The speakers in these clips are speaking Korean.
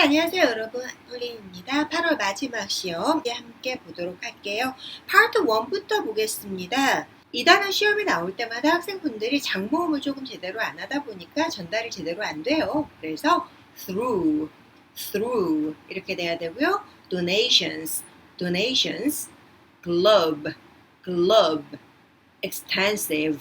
안녕하세요 여러분, 폴린입니다. 8월 마지막 시험 함께 보도록 할게요. 파트 1부터 보겠습니다. 이 단어 시험이 나올 때마다 학생분들이 장모음을 조금 제대로 안 하다 보니까 전달이 제대로 안 돼요. 그래서 through 이렇게 돼야 되고요. donations, globe, extensive,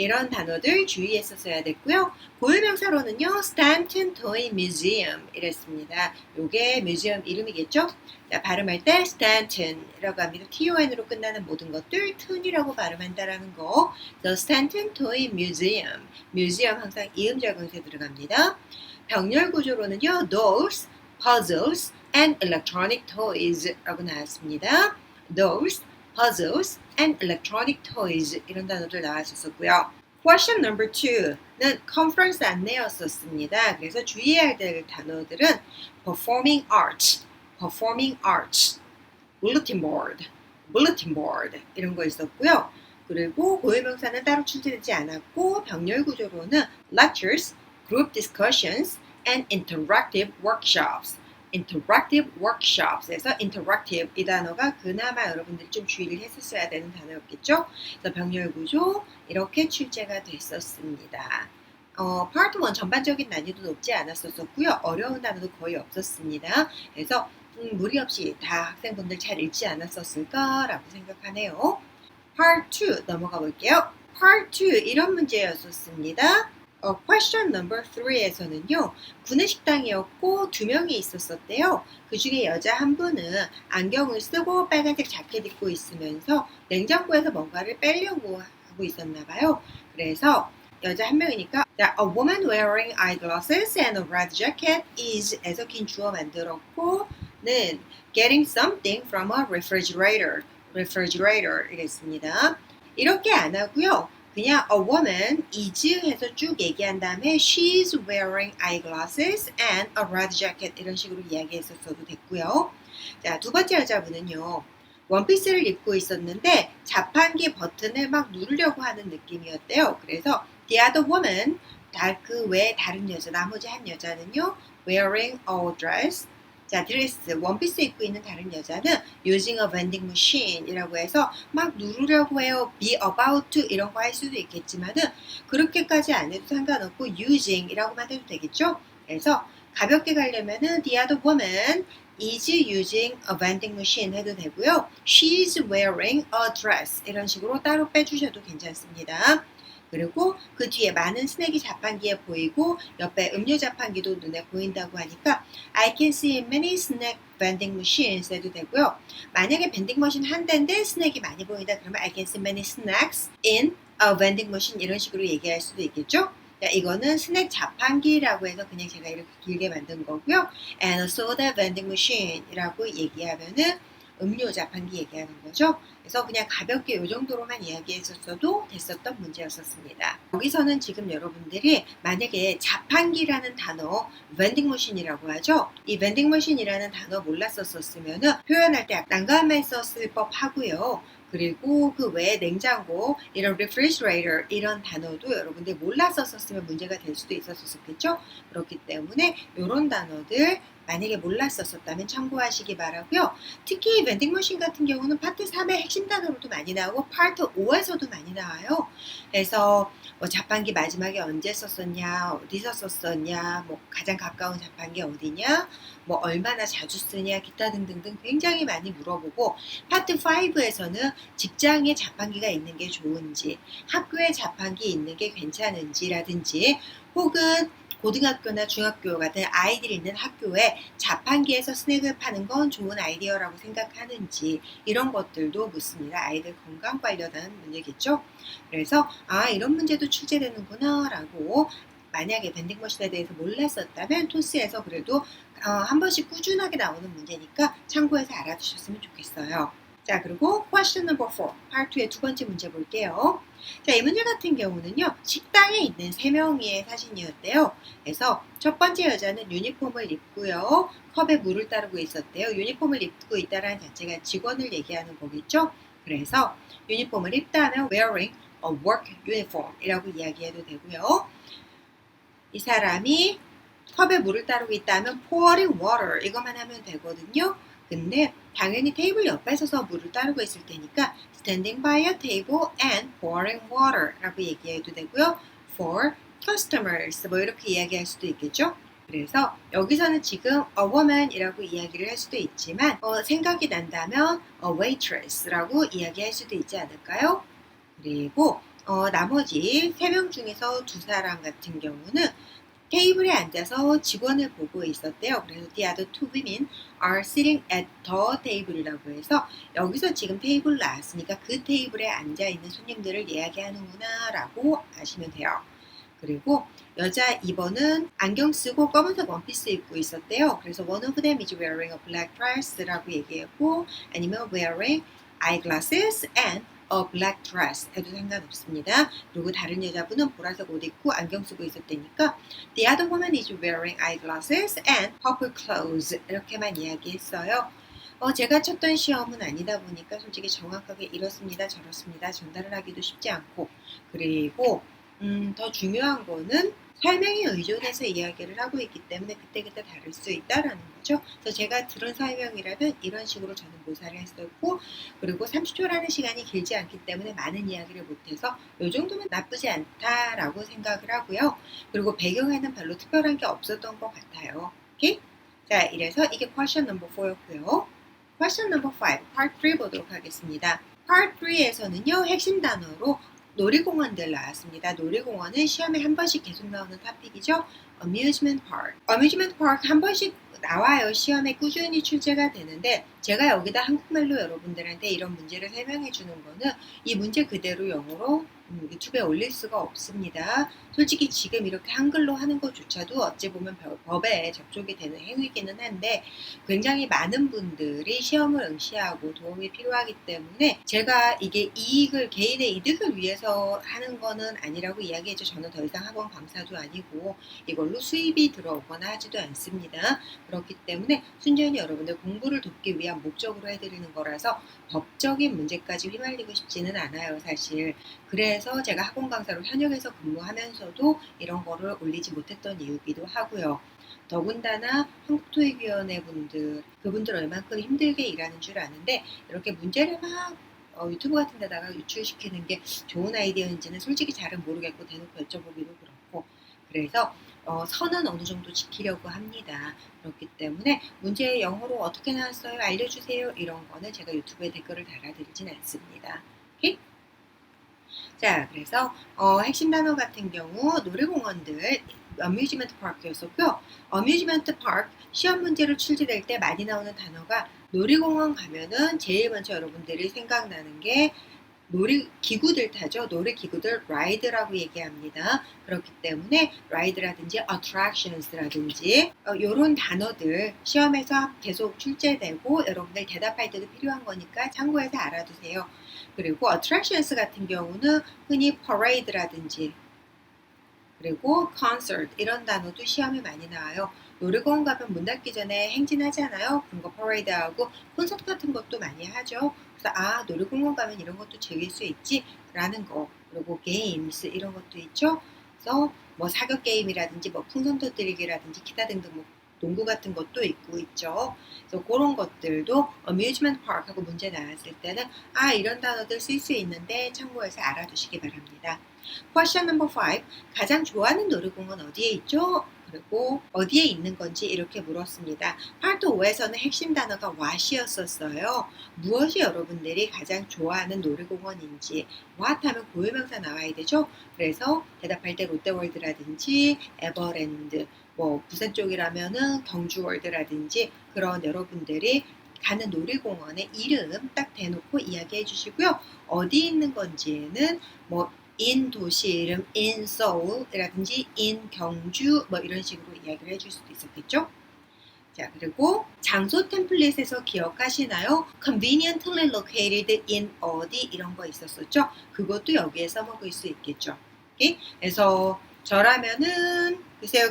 이런 단어들 주의해서 써야 됐고요. 고유명사로는요, Stanton Toy Museum 이랬습니다. 요게 뮤지엄 이름이겠죠? 자, 발음할 때 Stanton이라고 합니다. TON으로 끝나는 모든 것들 튼이라고 발음한다라는 거. The Stanton Toy Museum. 뮤지엄 항상 이음절근세 들어갑니다. 병렬 구조로는요, dolls, puzzles, and electronic toys 라고 나왔습니다. dolls, puzzles, and electronic toys 이런 단어들 나왔었고요. Question number 2는 컨퍼런스 안내였었습니다. 그래서 주의해야 될 단어들은 performing arts, bulletin board 이런 거 있었고요. 그리고 고유명사는 따로 출제되지 않았고 병렬 구조로는 lectures, group discussions, and interactive workshops에서 interactive 이 단어가 그나마 여러분들이 좀 주의를 했었어야 되는 단어였겠죠. 그래서 병렬 구조 이렇게 출제가 됐었습니다. Part 1 전반적인 난이도 높지 않았었고요. 어려운 단어도 거의 없었습니다. 그래서 무리 없이 다 학생분들 잘 읽지 않았었을까라고 생각하네요. Part 2 넘어가 볼게요. Part 2 이런 문제였었습니다. Question number 3에서는요, 구내식당이었고 2명이 있었대요. 그 중에 여자 한 분은 안경을 쓰고 빨간색 자켓 입고 있으면서 냉장고에서 뭔가를 빼려고 하고 있었나 봐요. 그래서 여자 한 명이니까 A woman wearing eyeglasses and a red jacket is 에서 긴 주어 만들었고 는 getting something from a refrigerator 이랬습니다. 이렇게 안 하고요. 그냥 a woman is 해서 쭉 얘기한 다음에 she's wearing eyeglasses and a red jacket 이런 식으로 이야기했었어도 됐고요. 자, 두 번째 여자분은요. 원피스를 입고 있었는데 자판기 버튼을 막 누르려고 하는 느낌이었대요. 그래서 the other woman, 그 외에 다른 여자, 나머지 한 여자는요. wearing a dress, 자, 드레스, 원피스 입고 있는 다른 여자는 using a vending machine 이라고 해서 막 누르려고 해요. be about to 이런 거 할 수도 있겠지만은 그렇게까지 안 해도 상관없고 using 이라고만 해도 되겠죠? 그래서 가볍게 가려면은 the other woman is using a vending machine 해도 되고요. she's wearing a dress 이런 식으로 따로 빼주셔도 괜찮습니다. 그리고 그 뒤에 많은 스낵이 자판기에 보이고 옆에 음료 자판기도 눈에 보인다고 하니까 I can see many snack vending machines 해도 되고요. 만약에 밴딩 머신 한 대인데 스낵이 많이 보인다 그러면 I can see many snacks in a vending machine 이런 식으로 얘기할 수도 있겠죠. 자, 이거는 스낵 자판기라고 해서 그냥 제가 이렇게 길게 만든 거고요. And a soda vending machine 이라고 얘기하면은 음료 자판기 얘기하는 거죠. 그래서 그냥 가볍게 이 정도로만 이야기했었어도 됐었던 문제였었습니다. 여기서는 지금 여러분들이 만약에 자판기라는 단어, vendingmachine이라고 하죠. 이 vendingmachine이라는 단어 몰랐었으면 표현할 때 난감했었을 법하고요. 그리고 그 외에 냉장고, 이런 refrigerator 이런 단어도 여러분들 몰랐었으면 문제가 될 수도 있었겠죠. 그렇기 때문에 이런 단어들 만약에 몰랐었다면 참고하시기 바라고요. 특히 밴딩머신 같은 경우는 파트 3의 핵심 단어로도 많이 나오고 파트 5에서도 많이 나와요. 그래서 뭐 자판기 마지막에 언제 썼었냐, 어디서 썼었냐, 뭐 가장 가까운 자판기 어디냐, 뭐 얼마나 자주 쓰냐, 기타 등등등 굉장히 많이 물어보고 파트 5에서는 직장에 자판기가 있는 게 좋은지, 학교에 자판기 있는 게 괜찮은지라든지 혹은 고등학교나 중학교 같은 아이들이 있는 학교에 자판기에서 스낵을 파는 건 좋은 아이디어라고 생각하는지 이런 것들도 묻습니다. 아이들 건강 관련한 문제겠죠. 그래서 이런 문제도 출제되는구나 라고 만약에 밴딩머신에 대해서 몰랐었다면 토스에서 그래도 한 번씩 꾸준하게 나오는 문제니까 참고해서 알아두셨으면 좋겠어요. 자, 그리고 question number 4, part 2의 두 번째 문제 볼게요. 자, 이 문제 같은 경우는요, 식당에 있는 3명의 사진이었대요. 그래서 첫 번째 여자는 유니폼을 입고요, 컵에 물을 따르고 있었대요. 유니폼을 입고 있다는 자체가 직원을 얘기하는 거겠죠. 그래서 유니폼을 입다면 wearing a work uniform 이라고 이야기해도 되고요. 이 사람이 컵에 물을 따르고 있다면 pouring water 이것만 하면 되거든요. 근데 당연히 테이블 옆에 서서 물을 따르고 있을 테니까 standing by a table and pouring water 라고 얘기해도 되고요. for customers 뭐 이렇게 이야기할 수도 있겠죠. 그래서 여기서는 지금 a woman 이라고 이야기를 할 수도 있지만 생각이 난다면 a waitress 라고 이야기할 수도 있지 않을까요? 그리고 나머지 3명 중에서 2사람 같은 경우는 테이블에 앉아서 직원을 보고 있었대요. 그래서 the other two women are sitting at the table이라고 해서 여기서 지금 테이블 나왔으니까 그 테이블에 앉아있는 손님들을 이야기하는구나 라고 아시면 돼요. 그리고 여자 2번은 안경 쓰고 검은색 원피스 입고 있었대요. 그래서 one of them is wearing a black dress 라고 얘기했고 아니면 wearing eyeglasses and a black dress 해도 상관없습니다. 그리고 다른 여자분은 보라색 옷 입고 안경 쓰고 있었다니까 the other woman is wearing eyeglasses and purple clothes 이렇게만 이야기했어요. 제가 쳤던 시험은 아니다 보니까 솔직히 정확하게 이렇습니다 저렇습니다 전달을 하기도 쉽지 않고 그리고 더 중요한 거는 설명에 의존해서 이야기를 하고 있기 때문에 그때그때 다를 수 있다라는 거죠. 그래서 제가 들은 설명이라면 이런 식으로 저는 묘사를 했었고 그리고 30초라는 시간이 길지 않기 때문에 많은 이야기를 못해서 이 정도면 나쁘지 않다라고 생각을 하고요. 그리고 배경에는 별로 특별한 게 없었던 것 같아요. 오케이? 자, 이래서 이게 question number 4였고요. question number 5, part 3 보도록 하겠습니다. part 3에서는요, 핵심 단어로 놀이공원들 나왔습니다. 놀이공원은 시험에 한 번씩 계속 나오는 토픽이죠. amusement park. amusement park 한 번씩 나와요. 시험에 꾸준히 출제가 되는데 제가 여기다 한국말로 여러분들한테 이런 문제를 설명해 주는 거는 이 문제 그대로 영어로 유튜브에 올릴 수가 없습니다. 솔직히 지금 이렇게 한글로 하는 것조차도 어찌 보면 법에 접촉이 되는 행위이기는 한데 굉장히 많은 분들이 시험을 응시하고 도움이 필요하기 때문에 제가 이게 개인의 이득을 위해서 하는 거는 아니라고 이야기했죠. 저는 더 이상 학원 강사도 아니고 이걸로 수입이 들어오거나 하지도 않습니다. 그렇기 때문에 순전히 여러분들 공부를 돕기 위한 목적으로 해드리는 거라서 법적인 문제까지 휘말리고 싶지는 않아요, 사실. 그래서 제가 학원 강사로 현역에서 근무하면서도 이런 거를 올리지 못했던 이유기도 하고요. 더군다나 한국토익위원회 분들, 그분들 얼만큼 힘들게 일하는 줄 아는데 이렇게 문제를 막 유튜브 같은 데다가 유출시키는 게 좋은 아이디어인지는 솔직히 잘은 모르겠고 대놓고 여쭤보기도 그렇고 그래서 선은 어느 정도 지키려고 합니다. 그렇기 때문에 문제 영어로 어떻게 나왔어요? 알려주세요. 이런 거는 제가 유튜브에 댓글을 달아드리진 않습니다. 오케이? 자, 그래서 핵심 단어 같은 경우 놀이공원들 어뮤즈먼트 파크였었고요. 어뮤즈먼트 파크 시험 문제로 출제될 때 많이 나오는 단어가 놀이공원 가면은 제일 먼저 여러분들이 생각나는 게 놀이기구들 타죠. 놀이기구들 라이드라고 얘기합니다. 그렇기 때문에 라이드라든지 attractions라든지 이런 단어들 시험에서 계속 출제되고 여러분들 대답할 때도 필요한 거니까 참고해서 알아두세요. 그리고 attractions 같은 경우는 흔히 parade라든지 그리고 concert 이런 단어도 시험에 많이 나와요. 놀이공원 가면 문 닫기 전에 행진하잖아요. 그런 거 퍼레이드하고 콘서트 같은 것도 많이 하죠. 그래서 놀이공원 가면 이런 것도 즐길 수 있지 라는 거. 그리고 게임스 이런 것도 있죠. 그래서 뭐 사격 게임이라든지 뭐 풍선 터뜨리기라든지 기타 등등 뭐 농구 같은 것도 있죠. 그래서 그런 것들도 amusement park하고 문제 나왔을 때는 이런 단어들 쓸 수 있는데 참고해서 알아두시기 바랍니다. question number 5. 가장 좋아하는 놀이공원 어디에 있죠? 그리고 어디에 있는 건지 이렇게 물었습니다. 파트 5에서는 핵심 단어가 what이었었어요. 무엇이 여러분들이 가장 좋아하는 놀이공원인지 what 하면 고유명사 나와야 되죠. 그래서 대답할 때 롯데월드라든지 에버랜드 뭐 부산 쪽이라면은 경주월드라든지 그런 여러분들이 가는 놀이공원의 이름 딱 대놓고 이야기해 주시고요. 어디 있는 건지는 뭐 in 도시 이름 in Seoul이라든지 in 경주 뭐 이런 식으로 이야기를 해줄 수도 있었겠죠. 자, 그리고 장소 템플릿에서 기억하시나요? conveniently located in 어디 이런 거 있었었죠. 그것도 여기에 써먹을 수 있겠죠. 오케이? 그래서 저라면은 글쎄요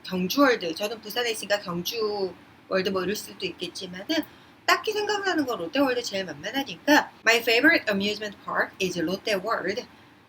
경주월드 저는 부산에 있으니까 경주월드 뭐 이럴 수도 있겠지만은 딱히 생각나는 건 롯데월드 제일 만만하니까 My favorite amusement park is 롯데월드.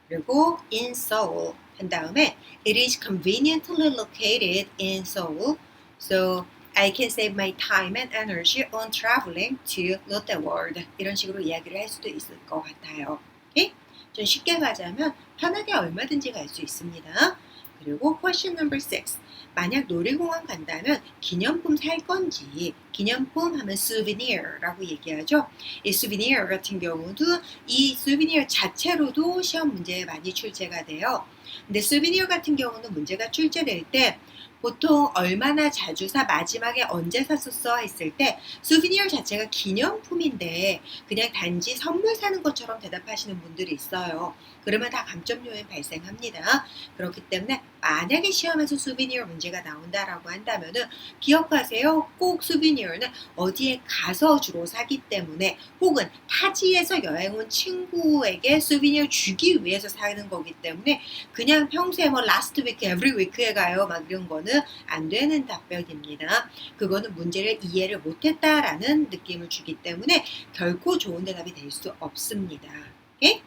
그리고 in Seoul 한 다음에 it is conveniently located in Seoul, so I can save my time and energy on traveling to Lotte World. 이런 식으로 이야기를 할 수도 있을 것 같아요. 오케이? 좀 쉽게 가자면 편하게 얼마든지 갈 수 있습니다. 그리고 question number 6. 만약 놀이공원 간다면 기념품 살 건지, 기념품 하면 souvenir라고 얘기하죠. 이 souvenir 같은 경우도 이 souvenir 자체로도 시험 문제에 많이 출제가 돼요. 근데 souvenir 같은 경우는 문제가 출제될 때 보통 얼마나 자주 사, 마지막에 언제 샀었어 했을 때 souvenir 자체가 기념품인데 그냥 단지 선물 사는 것처럼 대답하시는 분들이 있어요. 그러면 다 감점 요인 발생합니다. 그렇기 때문에 만약에 시험에서 souvenir 문제가 나온다라고 한다면은 기억하세요. 꼭 souvenir는 어디에 가서 주로 사기 때문에 혹은 타지에서 여행 온 친구에게 souvenir 주기 위해서 사는 거기 때문에 그냥 평소에 뭐 last week, every week에 가요 막 이런 거는 안 되는 답변입니다. 그거는 문제를 이해를 못했다라는 느낌을 주기 때문에 결코 좋은 대답이 될 수 없습니다. 오케이?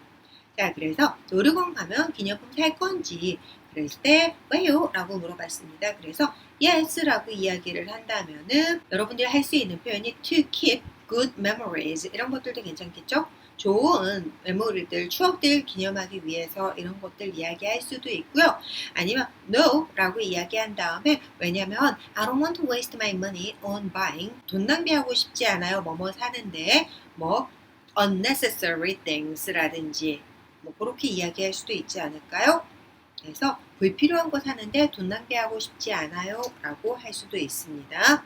자, 그래서 놀이공원 가면 기념품 살 건지 그랬을 때 왜요? 라고 물어봤습니다. 그래서 yes 라고 이야기를 한다면은 여러분들이 할 수 있는 표현이 to keep good memories 이런 것들도 괜찮겠죠? 좋은 메모리들, 추억들 기념하기 위해서 이런 것들 이야기할 수도 있고요. 아니면 no 라고 이야기한 다음에 왜냐면 I don't want to waste my money on buying 돈 낭비하고 싶지 않아요. 뭐뭐 사는데 뭐 unnecessary things라든지 뭐 그렇게 이야기할 수도 있지 않을까요? 그래서 불필요한 거 사는데 돈 낭비하고 싶지 않아요 라고 할 수도 있습니다.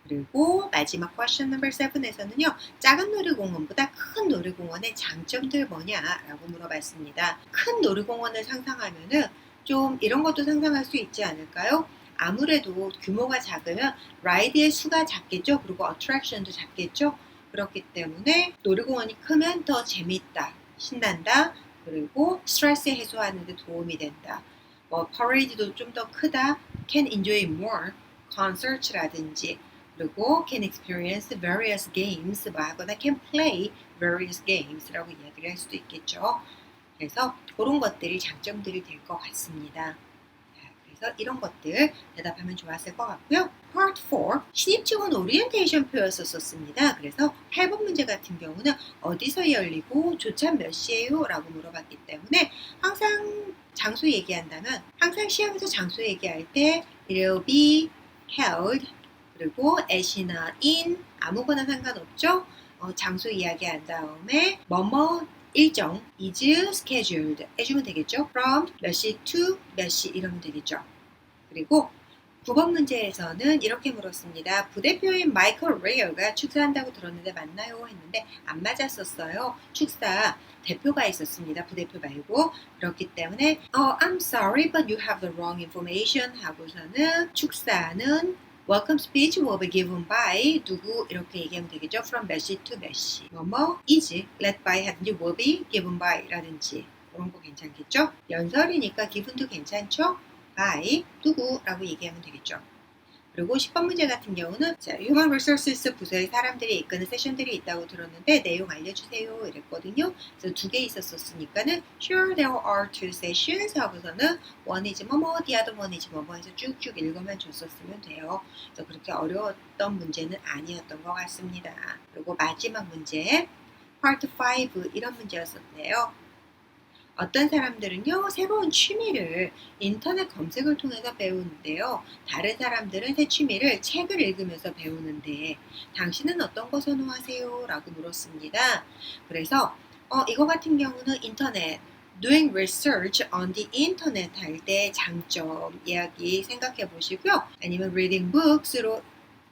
그리고 마지막 question number 7에서는요. 작은 놀이공원보다 큰 놀이공원의 장점들 뭐냐라고 물어봤습니다. 큰 놀이공원을 상상하면은 좀 이런 것도 상상할 수 있지 않을까요? 아무래도 규모가 작으면 라이드의 수가 작겠죠. 그리고 어트랙션도 작겠죠. 그렇기 때문에 놀이공원이 크면 더 재밌다, 신난다, 그리고 스트레스 해소하는 데 도움이 된다. 뭐 퍼레이드도 좀 더 크다, can enjoy more, concert라든지 그리고 can experience various games 뭐 하거나 can play various games라고 이야기를 할 수도 있겠죠. 그래서 그런 것들이 장점들이 될 것 같습니다. 그래서 이런 것들 대답하면 좋았을 것 같고요. Part 4 신입직원 오리엔테이션 표에서 썼습니다. 그래서 8번 문제 같은 경우는 어디서 열리고 조차 몇 시에요? 라고 물어봤기 때문에 항상 장소 얘기한다면 항상 시험에서 장소 얘기할 때 it will be held 그리고 at이나 in 아무거나 상관없죠. 장소 이야기한 다음에 뭐뭐 일정 is scheduled 해주면 되겠죠. from 몇 시 to 몇 시 이러면 되겠죠. 그리고 9번 문제에서는 이렇게 물었습니다. 부대표인 마이클 레이어가 축사한다고 들었는데 맞나요? 했는데 안 맞았었어요. 축사 대표가 있었습니다. 부대표 말고. 그렇기 때문에 I'm sorry but you have the wrong information 하고서는 축사는 Welcome speech will be given by 누구 이렇게 얘기하면 되겠죠. From 몇 시 to 몇 시. 뭐뭐 is led by 하든지 will be given by 라든지 그런 거 괜찮겠죠. 연설이니까 given도 괜찮죠. by 누구라고 얘기하면 되겠죠. 그리고 10번 문제 같은 경우는 자, Human Resources 부서에 사람들이 이끄는 세션들이 있다고 들었는데 내용 알려주세요 이랬거든요. 그래서 2개 있었으니까는 Sure there are 2 sessions 하고서는 one is 뭐뭐 the other one is 뭐뭐 해서 쭉쭉 읽어만 줬었으면 돼요. 그래서 그렇게 어려웠던 문제는 아니었던 것 같습니다. 그리고 마지막 문제 Part 5 이런 문제였었네요. 어떤 사람들은요, 새로운 취미를 인터넷 검색을 통해서 배우는데요. 다른 사람들은 새 취미를 책을 읽으면서 배우는데, 당신은 어떤 거 선호하세요? 라고 물었습니다. 그래서, 이거 같은 경우는 인터넷, doing research on the internet 할 때 장점 이야기 생각해 보시고요. 아니면 reading books로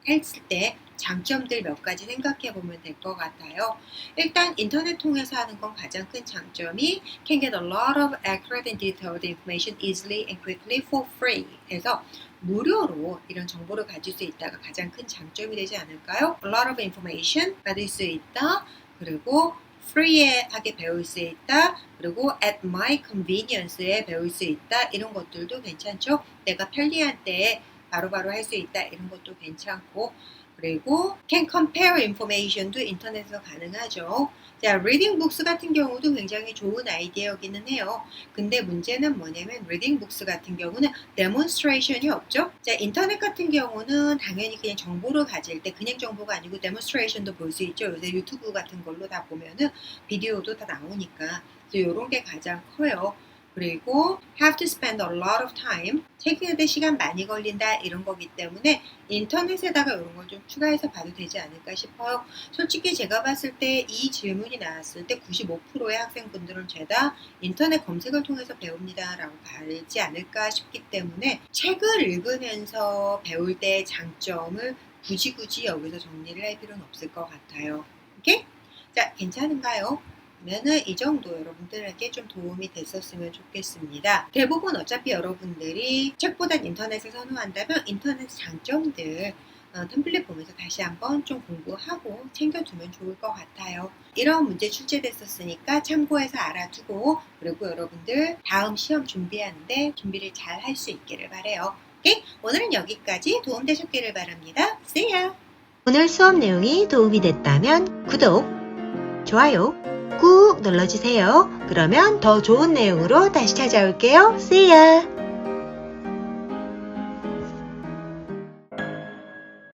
했을 때 장점들 몇 가지 생각해 보면 될 것 같아요. 일단 인터넷 통해서 하는 건 가장 큰 장점이 can get a lot of accurate and detailed information easily and quickly for free. 그래서 무료로 이런 정보를 가질 수 있다가 가장 큰 장점이 되지 않을까요? A lot of information 받을 수 있다. 그리고 free하게 배울 수 있다. 그리고 at my convenience에 배울 수 있다. 이런 것들도 괜찮죠? 내가 편리한 때에 바로바로 할 수 있다. 이런 것도 괜찮고 그리고 can compare information도 인터넷에서 가능하죠. 자, reading books 같은 경우도 굉장히 좋은 아이디어기는 해요. 근데 문제는 뭐냐면 reading books 같은 경우는 demonstration이 없죠. 자, 인터넷 같은 경우는 당연히 그냥 정보를 가질 때 그냥 정보가 아니고 demonstration도 볼 수 있죠. 요새 유튜브 같은 걸로 다 보면은 비디오도 다 나오니까. 그래서 이런 게 가장 커요. 그리고 have to spend a lot of time, 체크하는데 시간 많이 걸린다 이런 거기 때문에 인터넷에다가 이런 걸 좀 추가해서 봐도 되지 않을까 싶어요. 솔직히 제가 봤을 때 이 질문이 나왔을 때 95%의 학생분들은 죄다 인터넷 검색을 통해서 배웁니다 라고 가지 않을까 싶기 때문에 책을 읽으면서 배울 때의 장점을 굳이 여기서 정리를 할 필요는 없을 것 같아요. 오케이? 자, 괜찮은가요? 그러면은 이 정도 여러분들에게 좀 도움이 됐었으면 좋겠습니다. 대부분 어차피 여러분들이 책보단 인터넷을 선호한다면 인터넷 장점들 템플릿 보면서 다시 한번 좀 공부하고 챙겨두면 좋을 것 같아요. 이런 문제 출제됐었으니까 참고해서 알아두고 그리고 여러분들 다음 시험 준비하는데 준비를 잘 할 수 있기를 바라요. 오케이? 오늘은 여기까지 도움되셨기를 바랍니다. See ya! 오늘 수업 내용이 도움이 됐다면 구독, 좋아요 꾹 눌러주세요. 그러면 더 좋은 내용으로 다시 찾아올게요. See ya!